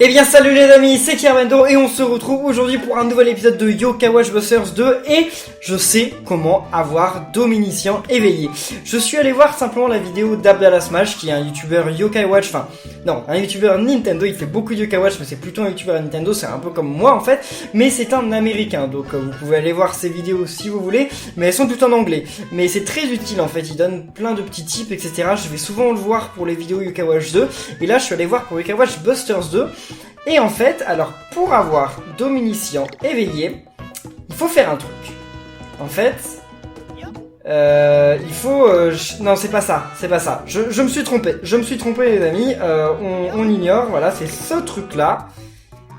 Eh bien salut les amis, c'est Kermendo et on se retrouve aujourd'hui pour un nouvel épisode de Yokai Watch Busters 2 et je sais comment avoir Dominician éveillé. Je suis allé voir simplement la vidéo d'Abdallah Smash qui est un youtubeur Yokai Watch, enfin non, un youtubeur Nintendo, il fait beaucoup de Yokai Watch mais c'est plutôt un youtubeur Nintendo, c'est un peu comme moi en fait, mais c'est un américain donc vous pouvez aller voir ses vidéos si vous voulez, mais elles sont toutes en anglais. Mais c'est très utile en fait, il donne plein de petits tips etc. Je vais souvent le voir pour les vidéos Yokai Watch 2 et là je suis allé voir pour Yokai Watch Busters 2. Et en fait, alors pour avoir Dominician éveillé, il faut faire un truc. En fait, il faut... non, c'est pas ça, c'est pas ça. Je me suis trompé, les amis. On ignore, voilà, c'est ce truc-là.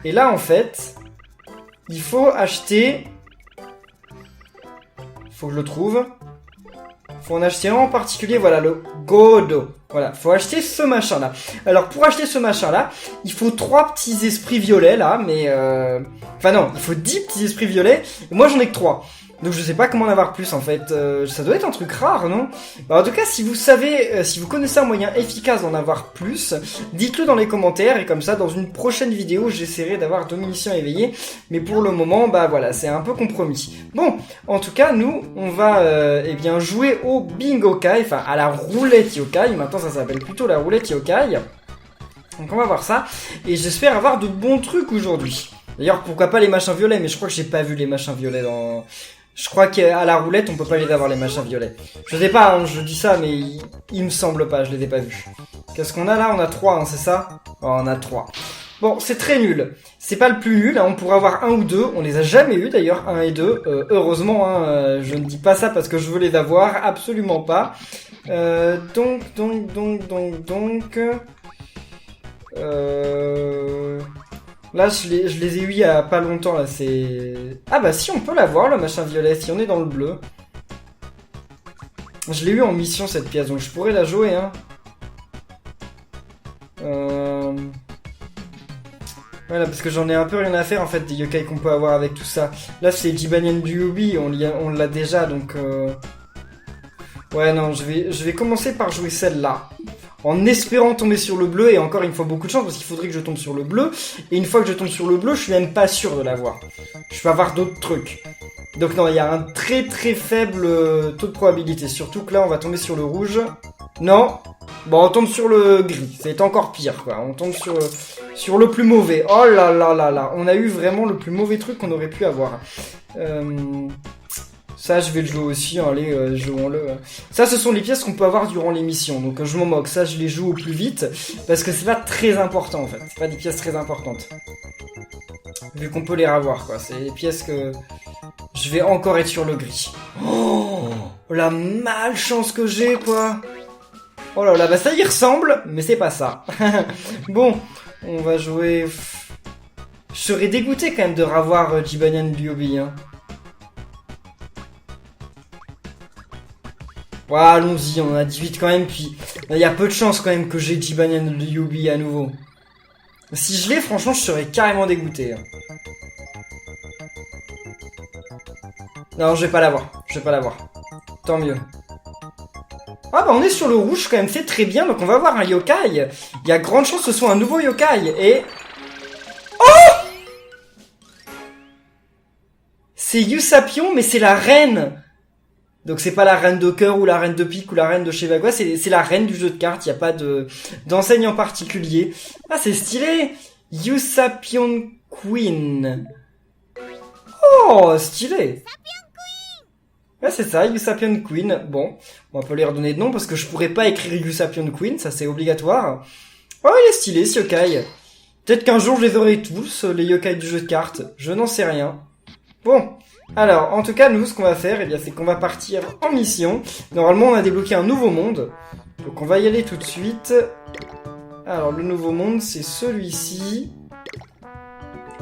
Et là, en fait, il faut acheter... Faut que je le trouve. Faut en acheter un en particulier, voilà, le Godo. Voilà, faut acheter ce machin-là. Alors, pour acheter ce machin-là, il faut 3 petits esprits violets, là, mais... Enfin non, il faut 10 petits esprits violets, et moi j'en ai que 3. Donc je sais pas comment en avoir plus, en fait. Ça doit être un truc rare, non? Bah, en tout cas, si vous savez, si vous connaissez un moyen efficace d'en avoir plus, dites-le dans les commentaires, et comme ça, dans une prochaine vidéo, j'essaierai d'avoir Dominician éveillé. Mais pour le moment, bah voilà, c'est un peu compromis. Bon, en tout cas, nous, on va eh bien jouer au Bingo Kai, enfin à la roulette yokai. Maintenant, ça s'appelle plutôt la roulette yokai. Donc on va voir ça, et j'espère avoir de bons trucs aujourd'hui. D'ailleurs, pourquoi pas les machins violets, mais je crois que j'ai pas vu les machins violets dans... Je crois qu'à la roulette, on peut pas les avoir, les machins violets. Je sais pas, hein, je dis ça, mais il me semble pas, je les ai pas vus. Qu'est-ce qu'on a là? On a 3, hein, c'est ça? Oh, on a 3. Bon, c'est très nul. C'est pas le plus nul, hein, on pourrait avoir 1 ou 2. On les a jamais eu d'ailleurs, 1 et 2. Heureusement, hein, je ne dis pas ça parce que je veux les avoir, absolument pas. Donc... Là, je les ai eu il y a pas longtemps, là, c'est... Ah bah si, on peut l'avoir, le machin violet, si on est dans le bleu. Je l'ai eu en mission, cette pièce, donc je pourrais la jouer, hein. Voilà, parce que j'en ai un peu rien à faire, en fait, des yokai qu'on peut avoir avec tout ça. Là, c'est Jibanyan du Yubi, on l'a déjà, donc... Ouais, non, je vais commencer par jouer celle-là. En espérant tomber sur le bleu, et encore il me faut beaucoup de chance parce qu'il faudrait que je tombe sur le bleu, et une fois que je tombe sur le bleu, je suis même pas sûr de l'avoir. Je peux avoir d'autres trucs. Donc non, il y a un très très faible taux de probabilité, surtout que là on va tomber sur le rouge. Non. Bon, on tombe sur le gris, c'est encore pire quoi, on tombe sur le plus mauvais. Oh là là là là, on a eu vraiment le plus mauvais truc qu'on aurait pu avoir. Ça, je vais le jouer aussi, hein, allez, jouons-le. Ça, ce sont les pièces qu'on peut avoir durant l'émission, donc je m'en moque. Ça, je les joue au plus vite, parce que c'est pas très important, en fait. C'est pas des pièces très importantes. Vu qu'on peut les revoir, quoi. C'est des pièces que... Je vais encore être sur le gris. Oh, la malchance que j'ai, quoi. Oh là là, bah ça y ressemble, mais c'est pas ça. Bon, on va jouer... Je serais dégoûté, quand même, de revoir Jibanyan Ryobi, hein. Ouais, allons-y, on a 18 quand même, puis il y a peu de chances quand même que j'ai Jibanyan Ryobi à nouveau. Si je l'ai, franchement, je serais carrément dégoûté. Non, je vais pas l'avoir, Tant mieux. Ah bah on est sur le rouge quand même, c'est très bien, donc on va avoir un yokai. Il y a grande chance que ce soit un nouveau yokai, et... Oh! C'est Usapion, mais c'est la reine. Donc c'est pas la reine de cœur ou la reine de pique ou la reine de je sais pas quoi, c'est la reine du jeu de cartes, il y a pas d'enseigne en particulier. Ah, c'est stylé. Usapion Queen. Oh, stylé. Ouais, c'est ça, Usapion Queen. Bon, on va pas lui redonner de nom parce que je pourrais pas écrire Usapion Queen, ça c'est obligatoire. Oh, il est stylé ce yokai. Peut-être qu'un jour je les aurai tous, les yokai du jeu de cartes, je n'en sais rien. Bon. Alors, en tout cas, nous, ce qu'on va faire, eh bien, c'est qu'on va partir en mission. Normalement, on a débloqué un nouveau monde. Donc, on va y aller tout de suite. Alors, le nouveau monde, c'est celui-ci.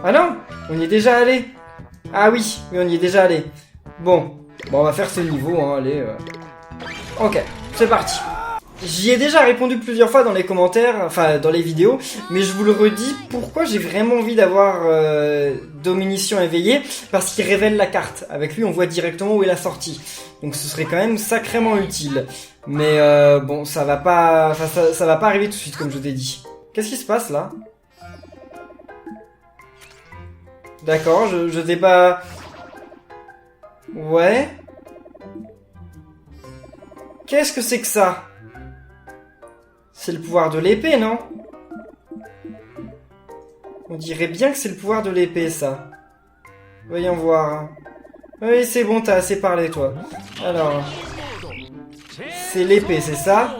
Ah non, on y est déjà allé. Ah oui, on y est déjà allé. Bon, on va faire ce niveau, hein, allez. Ok, c'est parti. J'y ai déjà répondu plusieurs fois dans les commentaires, enfin dans les vidéos, mais je vous le redis, pourquoi j'ai vraiment envie d'avoir Dominician éveillé, parce qu'il révèle la carte. Avec lui, on voit directement où est la sortie. Donc ce serait quand même sacrément utile. Mais bon, ça va pas arriver tout de suite, comme je t'ai dit. Qu'est-ce qui se passe là? D'accord, je sais pas... Ouais. Qu'est-ce que c'est que ça? C'est le pouvoir de l'épée, non? On dirait bien que c'est le pouvoir de l'épée, ça. Voyons voir. Oui, c'est bon, t'as assez parlé, toi. Alors... C'est l'épée, c'est ça?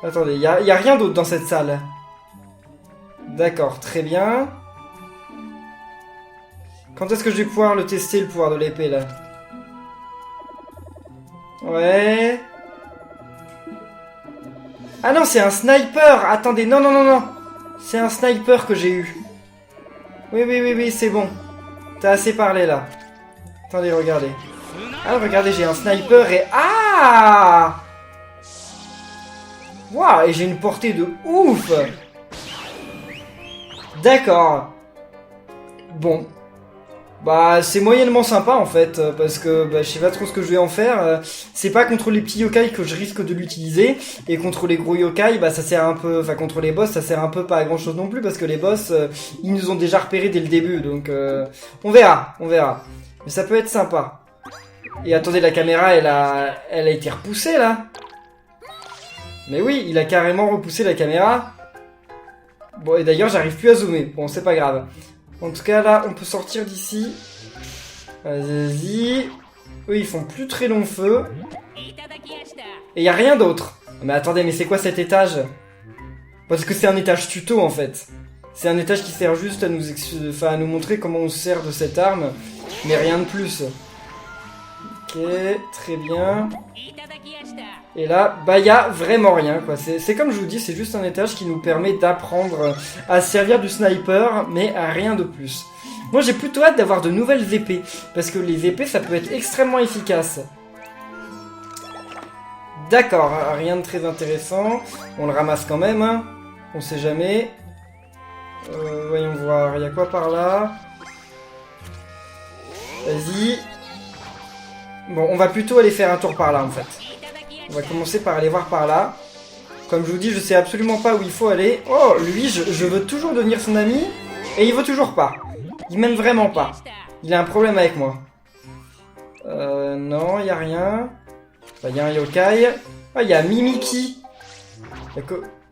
Attendez, y a rien d'autre dans cette salle. D'accord, très bien. Quand est-ce que je vais pouvoir le tester, le pouvoir de l'épée, là? Ouais... Ah non, c'est un sniper! Attendez, non, non, non, non! C'est un sniper que j'ai eu. Oui, c'est bon. T'as assez parlé, là. Attendez, regardez. Ah, regardez, j'ai un sniper et... Ah! Waouh, et j'ai une portée de ouf! D'accord. Bon. Bah, c'est moyennement sympa, en fait, parce que bah, je sais pas trop ce que je vais en faire. C'est pas contre les petits yokai que je risque de l'utiliser, et contre les gros yokai, bah ça sert un peu... Enfin, contre les boss, ça sert un peu pas à grand-chose non plus, parce que les boss, ils nous ont déjà repérés dès le début, donc... on verra, on verra. Mais ça peut être sympa. Et attendez, la caméra, elle a été repoussée, là. Mais oui, il a carrément repoussé la caméra. Bon, et d'ailleurs, j'arrive plus à zoomer. Bon, c'est pas grave. En tout cas, là, on peut sortir d'ici. Vas-y. Eux, ils font plus très long feu. Et y a rien d'autre. Mais attendez, mais c'est quoi cet étage? Parce que c'est un étage tuto, en fait. C'est un étage qui sert juste à nous, à nous montrer comment on se sert de cette arme. Mais rien de plus. Ok, très bien. Et là, bah y a vraiment rien, quoi. C'est comme je vous dis, c'est juste un étage qui nous permet d'apprendre à se servir du sniper, mais à rien de plus. Moi, j'ai plutôt hâte d'avoir de nouvelles épées, parce que les épées, ça peut être extrêmement efficace. D'accord, rien de très intéressant. On le ramasse quand même, hein. On sait jamais. Voyons voir, il y a quoi par là? Vas-y. Bon, on va plutôt aller faire un tour par là, en fait. On va commencer par aller voir par là. Comme je vous dis, je sais absolument pas où il faut aller. Oh, lui, je veux toujours devenir son ami. Et il veut toujours pas. Il m'aime vraiment pas. Il a un problème avec moi. Non, y a rien. Enfin, y a un yokai. Ah, y a Mimiki.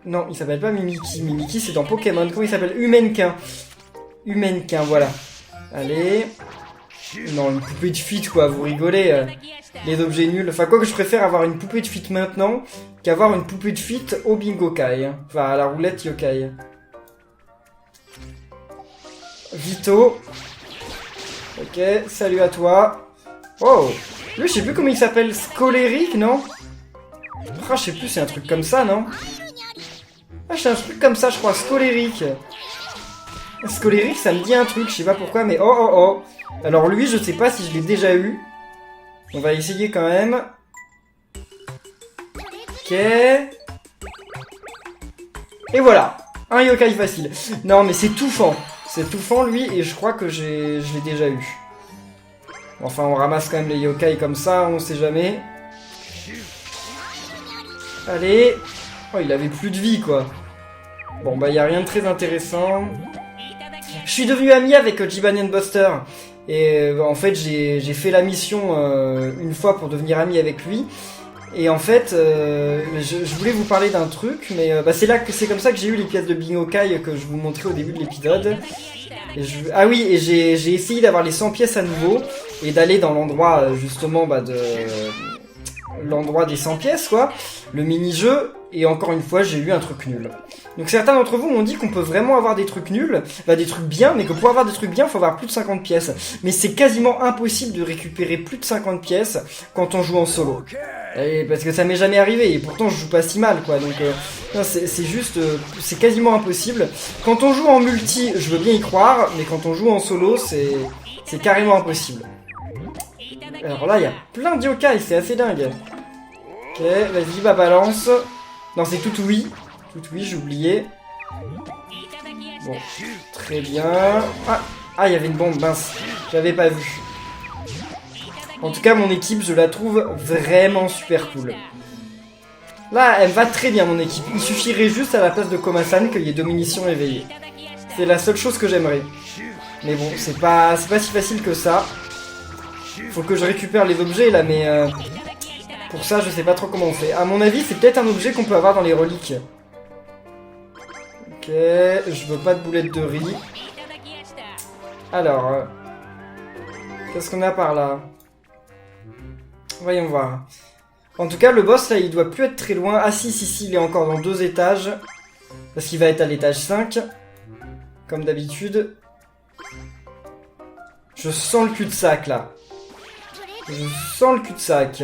Non, il s'appelle pas Mimiki. Mimiki, c'est dans Pokémon. Comment il s'appelle? Humenquin. Humenquin, voilà. Allez. Non, une poupée de feat, quoi. Vous rigolez. Les objets nuls. Enfin, quoi que je préfère avoir une poupée de feat maintenant qu'avoir une poupée de feat au bingo kai. Enfin, à la roulette yokai. Vito. Ok, salut à toi. Oh, lui, je sais plus comment il s'appelle. Scoléric, non? Ah, je sais plus, c'est un truc comme ça, non? Ah, c'est un truc comme ça, je crois. Scoléric. Scoléric, ça me dit un truc, je sais pas pourquoi, mais oh. Alors lui, je sais pas si je l'ai déjà eu. On va essayer quand même. Ok. Et voilà. Un yokai facile. Non, mais c'est touffant. C'est touffant, lui, et je crois que je l'ai déjà eu. Enfin, on ramasse quand même les yokai comme ça, on sait jamais. Allez. Oh, il avait plus de vie, quoi. Bon, bah, y a rien de très intéressant. Je suis devenu ami avec Jibanian Buster. Et en fait, j'ai fait la mission une fois pour devenir ami avec lui. Et en fait, je voulais vous parler d'un truc, mais c'est comme ça que j'ai eu les pièces de Bingo Kai que je vous montrais au début de l'épisode. Ah oui, et j'ai essayé d'avoir les 100 pièces à nouveau et d'aller dans l'endroit justement l'endroit des 100 pièces, quoi, le mini-jeu, et encore une fois, j'ai eu un truc nul. Donc certains d'entre vous m'ont dit qu'on peut vraiment avoir des trucs nuls, des trucs bien, mais que pour avoir des trucs bien, il faut avoir plus de 50 pièces. Mais c'est quasiment impossible de récupérer plus de 50 pièces quand on joue en solo. Et parce que ça m'est jamais arrivé, et pourtant je joue pas si mal, quoi, donc c'est juste, c'est quasiment impossible. Quand on joue en multi, je veux bien y croire, mais quand on joue en solo, c'est carrément impossible. Alors là, il y a plein de yokai, c'est assez dingue. Ok, vas-y, bah balance. Non, c'est tout oui. Tout oui, j'ai oublié. Bon, très bien. Ah, il y avait une bombe, mince. J'avais pas vu. En tout cas, mon équipe, je la trouve vraiment super cool. Là, elle va très bien, mon équipe. Il suffirait juste à la place de Komasan qu'il y ait deux munitions éveillées. C'est la seule chose que j'aimerais. Mais bon, c'est pas si facile que ça. Faut que je récupère les objets là, mais pour ça, je sais pas trop comment on fait. À mon avis, c'est peut-être un objet qu'on peut avoir dans les reliques. Ok, je veux pas de boulettes de riz. Alors, qu'est-ce qu'on a par là? Voyons voir. En tout cas, le boss, là, il doit plus être très loin. Ah si, il est encore dans 2 étages. Parce qu'il va être à l'étage 5. Comme d'habitude. Je sens le cul-de-sac, là. Je sens le cul-de-sac.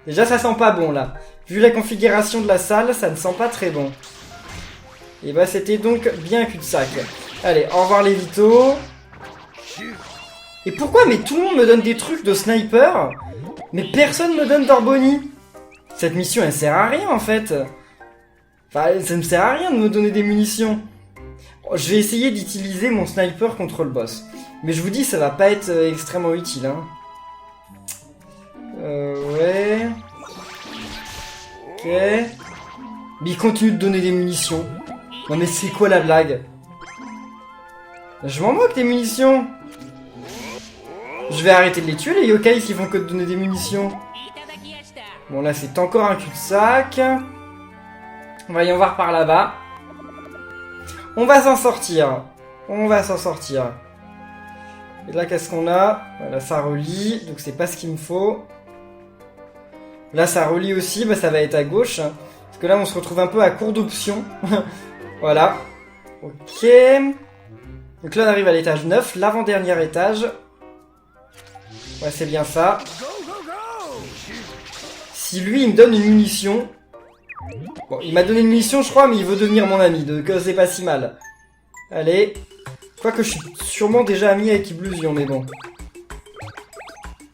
Déjà, ça sent pas bon, là. Vu la configuration de la salle, ça ne sent pas très bon. Et bah, c'était donc bien cul-de-sac. Allez, au revoir les vitaux. Et pourquoi mais tout le monde me donne des trucs de sniper, mais personne me donne d'Orboni? Cette mission, elle sert à rien, en fait. Enfin, ça ne sert à rien de me donner des munitions. Je vais essayer d'utiliser mon sniper contre le boss. Mais je vous dis, ça va pas être extrêmement utile, hein. Ouais. Ok. Mais il continue de donner des munitions. Non mais c'est quoi la blague? Je m'en moque des munitions. Je vais arrêter de les tuer les yokai qui font que de donner des munitions. Bon là c'est encore un cul-de-sac. Voyons voir par là-bas. On va s'en sortir. On va s'en sortir. Et là qu'est-ce qu'on a? Voilà, ça relie, donc c'est pas ce qu'il me faut. Là ça relie aussi, bah ça va être à gauche. Parce que là on se retrouve un peu à court d'options. Voilà. Ok. Donc là on arrive à l'étage 9, l'avant-dernier étage. Ouais c'est bien ça. Si lui il me donne une munition... Bon il m'a donné une munition je crois mais il veut devenir mon ami, donc c'est pas si mal. Allez. Quoique je suis sûrement déjà ami avec Illusion mais bon.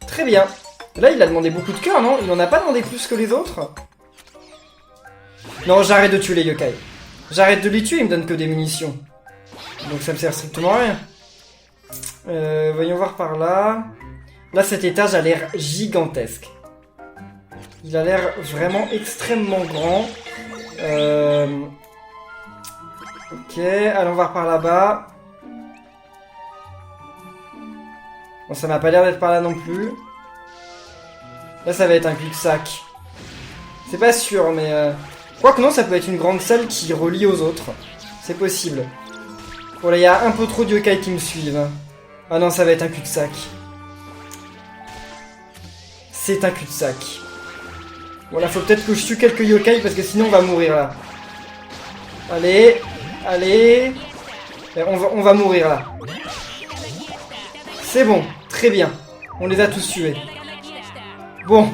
Très bien. Là il a demandé beaucoup de cœur non? Il en a pas demandé plus que les autres? Non j'arrête de tuer les yokai. J'arrête de les tuer, il me donne que des munitions. Donc ça me sert strictement à rien. Voyons voir par là. Là cet étage a l'air gigantesque. Il a l'air vraiment extrêmement grand. Ok, allons voir par là-bas. Bon ça m'a pas l'air d'être par là non plus. Là ça va être un cul-de-sac. C'est pas sûr mais... Quoique non, ça peut être une grande salle qui relie aux autres. C'est possible. Bon là, il y a un peu trop de yokai qui me suivent. Ah non, ça va être un cul-de-sac. C'est un cul-de-sac. Bon là, faut peut-être que je tue quelques yokai parce que sinon on va mourir là. Allez, allez. On va mourir là. C'est bon, très bien. On les a tous tués. Bon.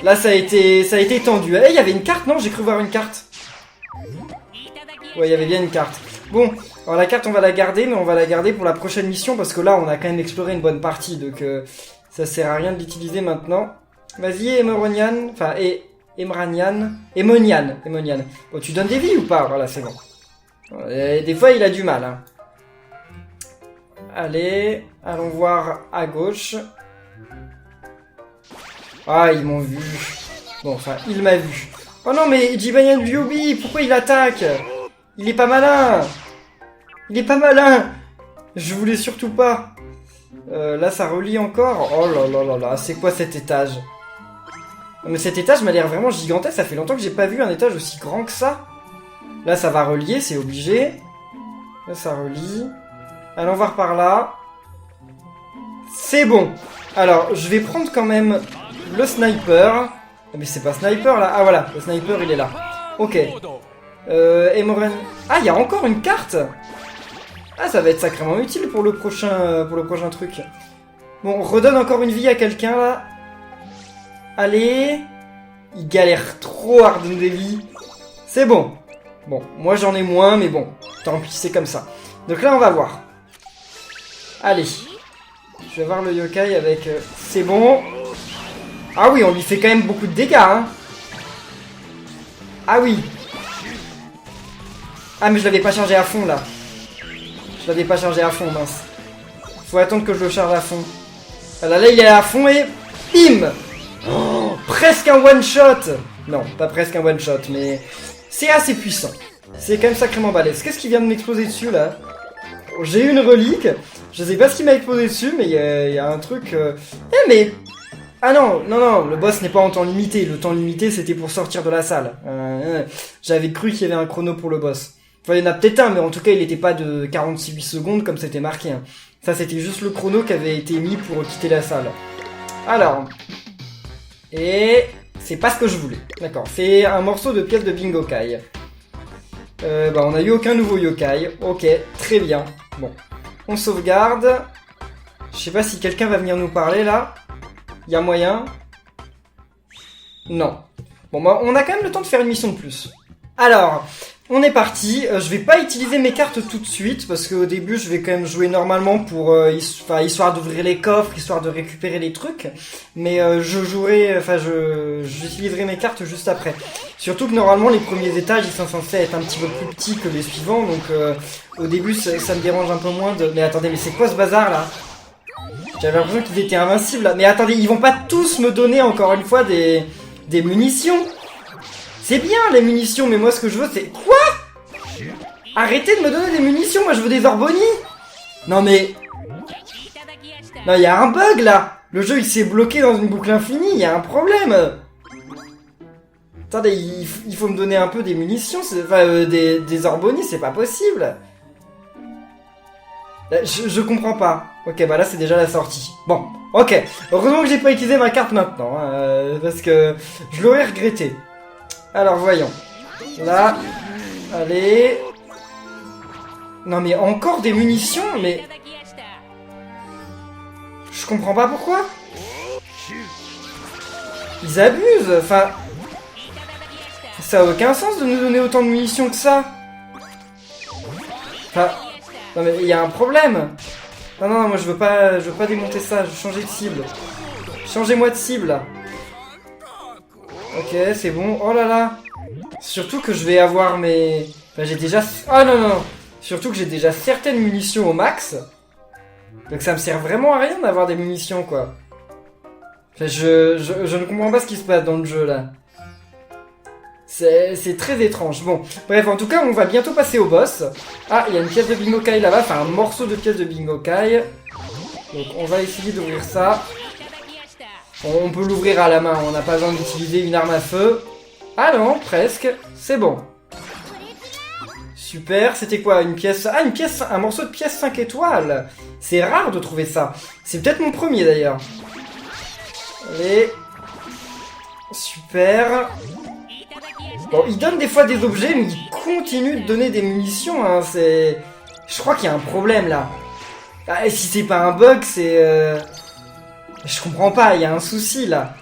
Là, ça a été tendu. Eh, il y avait une carte, non? J'ai cru voir une carte. Ouais, il y avait bien une carte. Bon, alors la carte, on va la garder, mais on va la garder pour la prochaine mission, parce que là, on a quand même exploré une bonne partie, donc ça sert à rien de l'utiliser maintenant. Vas-y, Emeronian. Enfin, Emranian. Emonian. Bon, tu donnes des vies ou pas? Voilà, c'est bon. Des fois, il a du mal, hein. Allez, allons voir à gauche. Ah, ils m'ont vu. Bon, enfin, il m'a vu. Oh non, mais Jibanyan Ryubi, pourquoi il attaque? Il est pas malin. Il est pas malin. Je voulais surtout pas. Là, ça relie encore. Oh là là là là, c'est quoi cet étage? Mais cet étage m'a l'air vraiment gigantesque. Ça fait longtemps que j'ai pas vu un étage aussi grand que ça. Là, ça va relier, c'est obligé. Là, ça relie. Allons voir par là. C'est bon. Alors, je vais prendre quand même... le sniper. Mais c'est pas sniper là. Ah voilà, le sniper il est là. Ok. Emoren. Ah, il y a encore une carte. Ah, ça va être sacrément utile pour le prochain truc. Bon, on redonne encore une vie à quelqu'un là. Allez. Il galère trop à redonner des vies. C'est bon. Bon, moi j'en ai moins, mais bon. Tant pis, c'est comme ça. Donc là, on va voir. Allez. Je vais voir le yokai avec... c'est bon. Ah oui, on lui fait quand même beaucoup de dégâts, hein. Ah oui. Ah, mais je l'avais pas chargé à fond, là. Je l'avais pas chargé à fond, mince. Faut attendre que je le charge à fond. Voilà, là, il est à fond et... bim. Oh, presque un one-shot. Non, pas presque un one-shot, mais... c'est assez puissant. C'est quand même sacrément balèze. Qu'est-ce qui vient de m'exploser dessus, là? J'ai eu une relique. Je sais pas ce qui m'a explosé dessus, mais il y a un truc... Eh mais... Ah non, non, non, le boss n'est pas en temps limité. Le temps limité, c'était pour sortir de la salle. J'avais cru qu'il y avait un chrono pour le boss. Enfin, il y en a peut-être un, mais en tout cas, il n'était pas de 46 secondes comme c'était marqué. Hein. Ça, c'était juste le chrono qui avait été mis pour quitter la salle. Alors... Et... C'est pas ce que je voulais. D'accord, c'est un morceau de pièce de Bingo Kai. Bah, on a eu aucun nouveau yokai. Ok, très bien. Bon, on sauvegarde. Je sais pas si quelqu'un va venir nous parler, là. Y a moyen? Non. Bon, bah, on a quand même le temps de faire une mission de plus. Alors, on est parti. Je vais pas utiliser mes cartes tout de suite, parce qu'au début, je vais quand même jouer normalement pour histoire d'ouvrir les coffres, histoire de récupérer les trucs. Mais j'utiliserai mes cartes juste après. Surtout que normalement, les premiers étages, ils sont censés être un petit peu plus petits que les suivants, donc au début, ça me dérange un peu moins de... Mais attendez, mais c'est quoi ce bazar, là? J'avais l'impression qu'ils étaient invincibles, là. Mais attendez, ils vont pas tous me donner, encore une fois, des munitions. C'est bien, les munitions, mais moi, ce que je veux, c'est... Quoi? Arrêtez de me donner des munitions, moi, je veux des Orboni. Non, mais... Non, il y a un bug, là. Le jeu, il s'est bloqué dans une boucle infinie, il y a un problème. Attendez, il faut me donner un peu des munitions, enfin, des Orboni, c'est pas possible. Je comprends pas. Ok, bah là c'est déjà la sortie. Bon, ok. Heureusement que j'ai pas utilisé ma carte maintenant, hein, parce que je l'aurais regretté. Alors voyons. Là, allez. Non mais encore des munitions, mais... Je comprends pas pourquoi. Ils abusent, enfin... Ça a aucun sens de nous donner autant de munitions que ça. Enfin... Non mais il y a un problème. Non, non, moi je veux pas démonter ça, je veux changer de cible. Changez-moi de cible, là. Ok, c'est bon. Oh là là. Surtout que je vais avoir mes... Enfin, j'ai déjà... Oh non, non, non. Surtout que j'ai déjà certaines munitions au max. Donc ça me sert vraiment à rien d'avoir des munitions, quoi. Enfin, je ne comprends pas ce qui se passe dans le jeu, là. C'est très étrange. Bon, bref, en tout cas, on va bientôt passer au boss. Ah, il y a une pièce de Bingo Kai là-bas, enfin un morceau de pièce de Bingo Kai. Donc on va essayer d'ouvrir ça. On peut l'ouvrir à la main, on n'a pas besoin d'utiliser une arme à feu. Ah non, presque, c'est bon. Super, c'était quoi, une pièce... Ah, une pièce, un morceau de pièce 5 étoiles. C'est rare de trouver ça. C'est peut-être mon premier d'ailleurs. Allez. Super. Bon, il donne des fois des objets, mais il continue de donner des munitions, hein, c'est... Je crois qu'il y a un problème, là. Ah, et si c'est pas un bug, c'est... Je comprends pas, il y a un souci, là.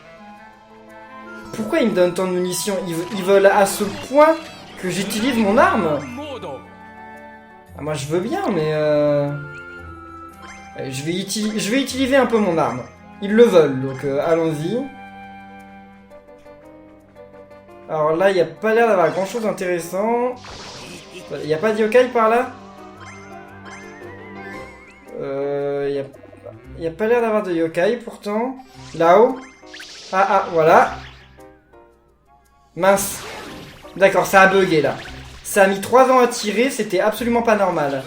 Pourquoi ils me donnent tant de munitions? Ils veulent à ce point que j'utilise mon arme? Ah, moi, je veux bien, mais... Je vais utiliser un peu mon arme. Ils le veulent, donc allons-y. Alors là, il n'y a pas l'air d'avoir grand chose d'intéressant. Il n'y a pas de yokai par là? Il n'y a pas l'air d'avoir de yokai pourtant. Là-haut. Ah, voilà. Mince. D'accord, ça a bugué là. Ça a mis 3 ans à tirer, c'était absolument pas normal.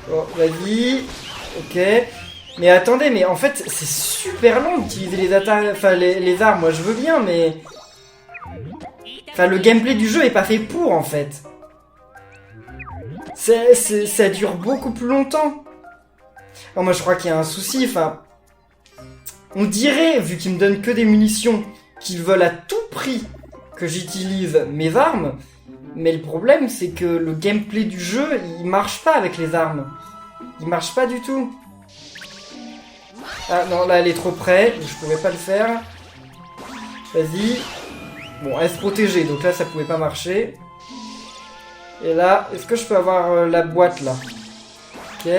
Bon, vas-y. Ok. Mais attendez, mais en fait, c'est super long d'utiliser les attaques, enfin les armes. Moi, je veux bien, mais... Enfin, le gameplay du jeu est pas fait pour, en fait. Ça dure beaucoup plus longtemps. Alors, moi, je crois qu'il y a un souci, enfin... On dirait, vu qu'ils me donnent que des munitions, qu'ils veulent à tout prix que j'utilise mes armes. Mais le problème, c'est que le gameplay du jeu, il marche pas avec les armes. Il marche pas du tout. Ah, non, là, elle est trop près. Je pouvais pas le faire. Vas-y. Bon, elle se protégeait, donc là ça pouvait pas marcher. Et là, est-ce que je peux avoir la boîte là? Ok.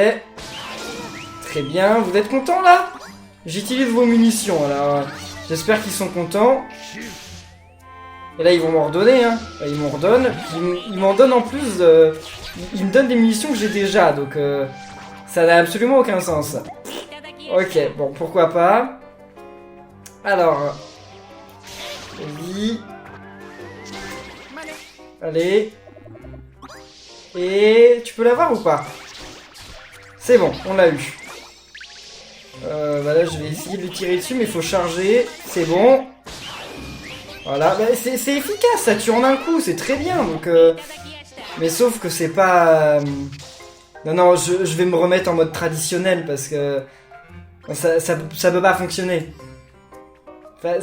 Très bien, vous êtes contents là? J'utilise vos munitions, alors j'espère qu'ils sont contents. Et là ils vont m'en redonner, hein. Ils m'en redonnent. Ils m'en donnent en plus... ils me donnent des munitions que j'ai déjà, donc ça n'a absolument aucun sens. Ok, bon, pourquoi pas. Alors... Vas-y. Allez. Et tu peux l'avoir ou pas? C'est bon, on l'a eu. Bah là, je vais essayer de lui tirer dessus, mais il faut charger. C'est bon. Voilà, bah, c'est efficace, ça tue en un coup, c'est très bien. Donc, mais sauf que c'est pas... Non, je vais me remettre en mode traditionnel parce que ça peut pas fonctionner. Enfin,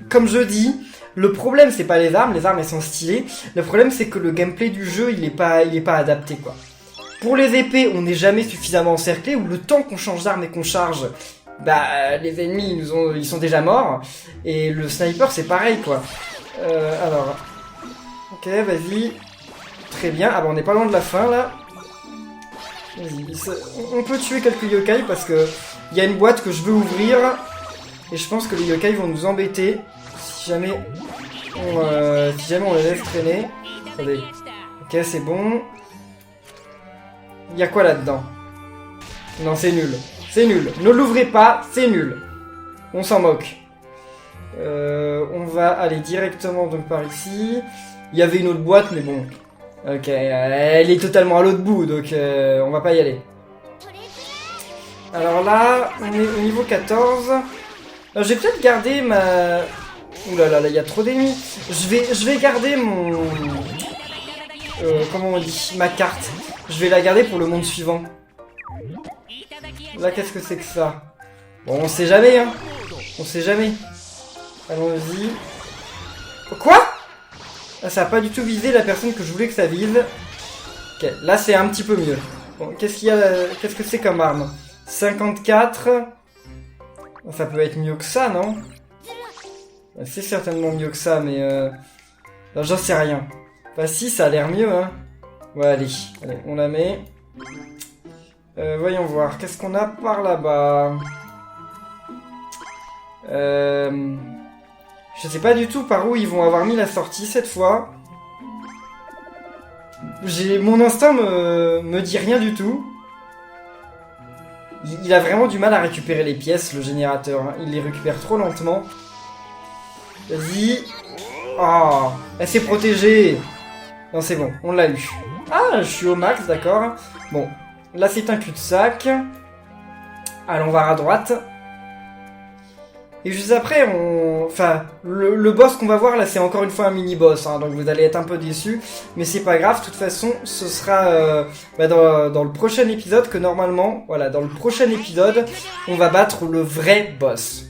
comme je dis, le problème c'est pas les armes elles sont stylées. Le problème c'est que le gameplay du jeu il est pas adapté quoi. Pour les épées, on n'est jamais suffisamment encerclé ou le temps qu'on change d'arme et qu'on charge, bah les ennemis ils sont déjà morts. Et le sniper c'est pareil quoi. Alors, ok, vas-y, très bien. Ah bah on n'est pas loin de la fin là. Vas-y, on peut tuer quelques yokai parce que il y a une boîte que je veux ouvrir. Et je pense que les yokai vont nous embêter si jamais on les laisse traîner. Attendez. Ok, c'est bon. Il y a quoi là-dedans? Non, c'est nul. C'est nul. Ne l'ouvrez pas, c'est nul. On s'en moque. On va aller directement donc par ici. Il y avait une autre boîte, mais bon. Ok, elle est totalement à l'autre bout, donc on va pas y aller. Alors là, on est au niveau 14. Alors, je vais peut-être garder ma... Ouh là là, il y a trop d'ennemis. Je vais garder mon... comment on dit? Ma carte. Je vais la garder pour le monde suivant. Là, qu'est-ce que c'est que ça? Bon, on sait jamais, hein. On sait jamais. Allons-y. Quoi? Ah, ça a pas du tout visé la personne que je voulais que ça vise. Ok, là, c'est un petit peu mieux. Bon, qu'est-ce qu'il y a... Qu'est-ce que c'est comme arme? 54... Ça peut être mieux que ça, non? C'est certainement mieux que ça, mais j'en sais rien. Enfin, si, ça a l'air mieux, hein. Ouais, allez, on la met. Voyons voir, qu'est-ce qu'on a par là-bas? Je sais pas du tout par où ils vont avoir mis la sortie cette fois. Mon instinct me dit rien du tout. Il a vraiment du mal à récupérer les pièces, le générateur. Hein. Il les récupère trop lentement. Vas-y. Oh, elle s'est protégée. Non, c'est bon, on l'a eu. Ah, je suis au max, d'accord. Bon, là c'est un cul-de-sac. Allons voir à droite. Et juste après, enfin, le boss qu'on va voir là, c'est encore une fois un mini-boss, hein, donc vous allez être un peu déçus, mais c'est pas grave, de toute façon, ce sera dans le prochain épisode que normalement, voilà, dans le prochain épisode, on va battre le vrai boss.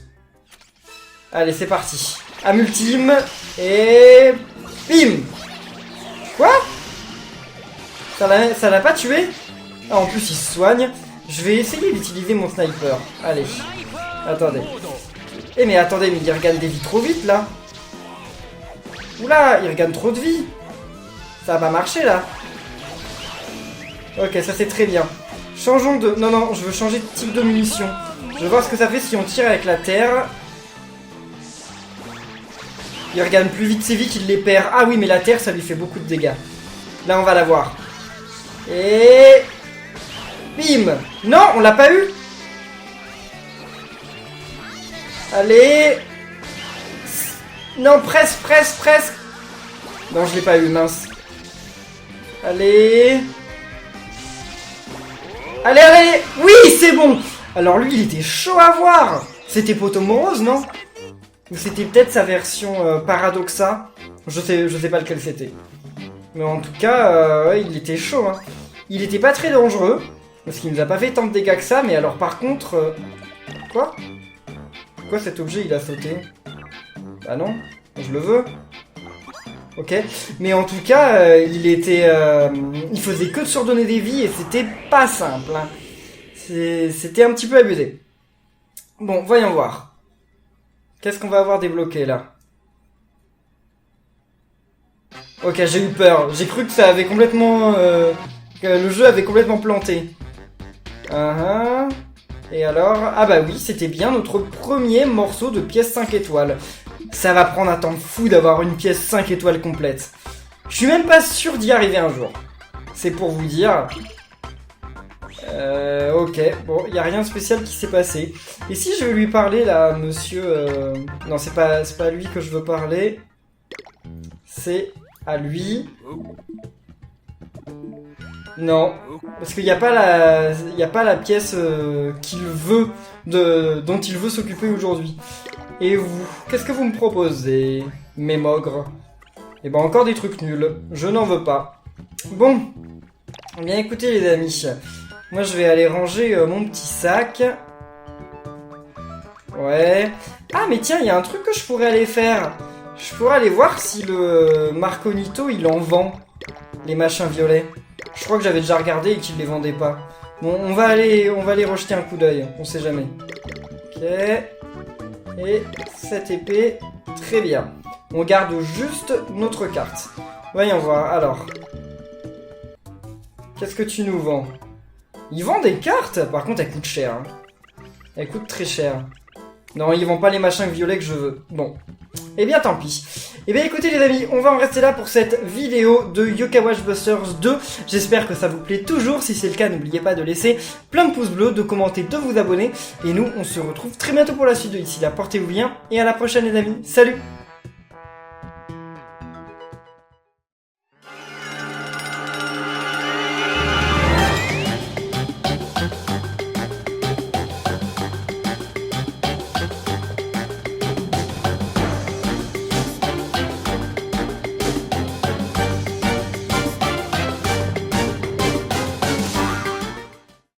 Allez, c'est parti. Âme ultime, et... bim! Quoi? Ça l'a pas tué? Ah, en plus, il se soigne. Je vais essayer d'utiliser mon sniper. Allez, attendez. Eh mais attendez, mais il regagne des vies trop vite là. Oula, il regagne trop de vie. Ça va pas marcher là. Ok, ça c'est très bien. Changeons de... Non, je veux changer de type de munition. Je veux voir ce que ça fait si on tire avec la terre. Il regagne plus vite ses vies qu'il les perd. Ah oui, mais la terre ça lui fait beaucoup de dégâts. Là on va la voir. Et... bim. Non, on l'a pas eu. Allez. Non, presque. Non, je l'ai pas eu, mince. Allez. Allez. Oui, c'est bon. Alors lui, il était chaud à voir. C'était Potomorose, non? Ou c'était peut-être sa version Paradoxa? Je sais pas lequel c'était. Mais en tout cas, ouais, il était chaud, hein. Il était pas très dangereux. Parce qu'il nous a pas fait tant de dégâts que ça. Mais alors, par contre... Quoi? Pourquoi cet objet il a sauté? Bah non, je le veux. Ok, mais en tout cas, il faisait que de surdonner des vies et c'était pas simple. Hein. C'était un petit peu abusé. Bon, voyons voir. Qu'est-ce qu'on va avoir débloqué là? Ok, j'ai eu peur. J'ai cru que ça avait complètement... que le jeu avait complètement planté. Et alors... Ah bah oui, c'était bien notre premier morceau de pièce 5 étoiles. Ça va prendre un temps fou d'avoir une pièce 5 étoiles complète. Je suis même pas sûr d'y arriver un jour. C'est pour vous dire. Ok, bon, il y a rien de spécial qui s'est passé. Et si je vais lui parler là, monsieur... Non, c'est pas à lui que je veux parler. C'est à lui. Non, Parce qu'il n'y a pas la pièce qu'il veut, dont il veut s'occuper aujourd'hui. Et vous, qu'est-ce que vous me proposez, mes mogres? Eh ben encore des trucs nuls, je n'en veux pas. Bon, eh bien écoutez les amis, moi je vais aller ranger mon petit sac. Ouais. Ah mais tiens, il y a un truc que je pourrais aller faire. Je pourrais aller voir si le Marconito il en vend, les machins violets. Je crois que j'avais déjà regardé et qu'il les vendait pas. Bon, on va aller rejeter un coup d'œil, on sait jamais. Ok. Et cette épée, très bien. On garde juste notre carte. Voyons voir, alors. Qu'est-ce que tu nous vends? Ils vendent des cartes? Par contre, elles coûtent cher. Hein. Elles coûtent très cher. Non, ils vendent pas les machins violets que je veux. Bon. Eh bien, tant pis. Eh bien, écoutez les amis, on va en rester là pour cette vidéo de Yokai Watch Busters 2. J'espère que ça vous plaît toujours. Si c'est le cas, n'oubliez pas de laisser plein de pouces bleus, de commenter, de vous abonner. Et nous, on se retrouve très bientôt pour la suite de Ici là. Portez-vous bien et à la prochaine les amis. Salut!